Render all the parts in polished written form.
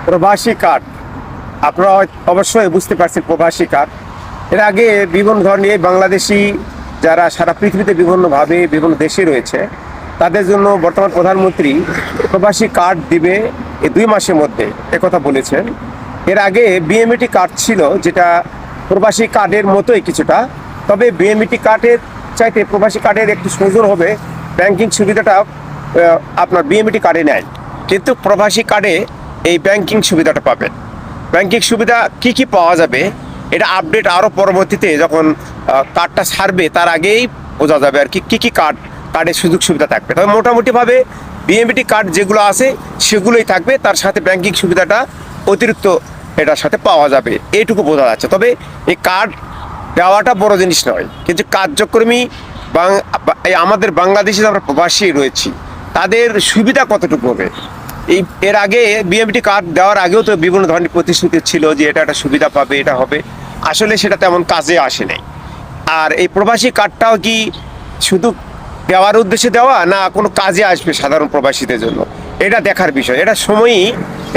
প্রবাসী কার্ড, আপনারা অবশ্যই বুঝতে পারছেন প্রবাসী কার্ড। এর আগে বিভিন্ন ধরনের বাংলাদেশি যারা সারা পৃথিবীতে বিভিন্নভাবে বিভিন্ন দেশে রয়েছে, তাদের জন্য বর্তমান প্রধানমন্ত্রী প্রবাসী কার্ড দিবে এই 2 মাসের মধ্যে, একথা বলেছেন। এর আগে বিএমইটি কার্ড ছিল, যেটা প্রবাসী কার্ডের মতোই কিছুটা, তবে বিএমইটি কার্ডের চাইতে প্রবাসী কার্ডের একটু সুন্দর হবে। ব্যাংকিং সুবিধাটা আপনার বিএমইটি কার্ডে নেয়, কিন্তু প্রবাসী কার্ডে এই ব্যাংকিং সুবিধাটা পাবেন। ব্যাংকিং সুবিধা কি কি পাওয়া যাবে, এটা আপডেট আরও পরবর্তীতে যখন কার্ডটা ছাড়বে তার আগেই বোঝা যাবে আর কি কী কার্ডের সুযোগ সুবিধা থাকবে। তবে মোটামুটিভাবে বিএমইটি কার্ড যেগুলো আছে সেগুলোই থাকবে, তার সাথে ব্যাংকিং সুবিধাটা অতিরিক্ত এটার সাথে পাওয়া যাবে, এইটুকু বোঝা যাচ্ছে। তবে এই কার্ড দেওয়াটা বড় জিনিস নয়, কিন্তু কার্যক্রমী আমাদের বাংলাদেশে আমরা প্রবাসী রয়েছি, তাদের সুবিধা কতটুকু হবে। এর আগে বিএমটি কার্ড দেওয়ার আগেও তো বিভিন্ন ধরনের প্রতিশ্রুতি ছিল যে এটা একটা সুবিধা পাবে, এটা হবে, আসলে সেটা তেমন কাজে আসে নাই। আর এই প্রবাসী কার্ডটাও কি শুধু দেওয়ার উদ্দেশ্যে দেওয়া, না কোনো কাজে আসবে সাধারণ প্রবাসীদের জন্য, এটা দেখার বিষয়। এটা সময়ই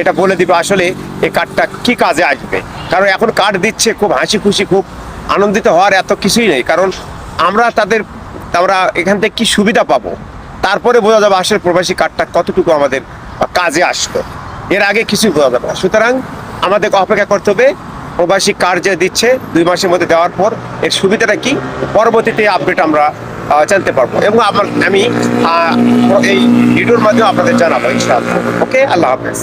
এটা বলে দিবে আসলে এই কার্ডটা কি কাজে আসবে। কারণ এখন কার্ড দিচ্ছে খুব হাসি খুশি, খুব আনন্দিত হওয়ার এত কিছুই নেই, কারণ আমরা এখান থেকে কি সুবিধা পাবো, তারপরে বোঝা যাবে আসলে প্রবাসী কার্ডটা কতটুকু আমাদের কাজে আসতো। এর আগে কিছুই বোঝা যাবে না। সুতরাং আমাদেরকে অপেক্ষা করতে হবে প্রবাসী কার্ড যে দিচ্ছে 2 মাসের মধ্যে দেওয়ার পর এর সুবিধাটা কি, পরবর্তীতে আপডেট আমরা জানতে পারবো, এবং আমি এই ভিডিওর মাধ্যমে আপনাদের জানাবো ইনশাআল্লাহ। ওকে, আল্লাহ হাফেজ।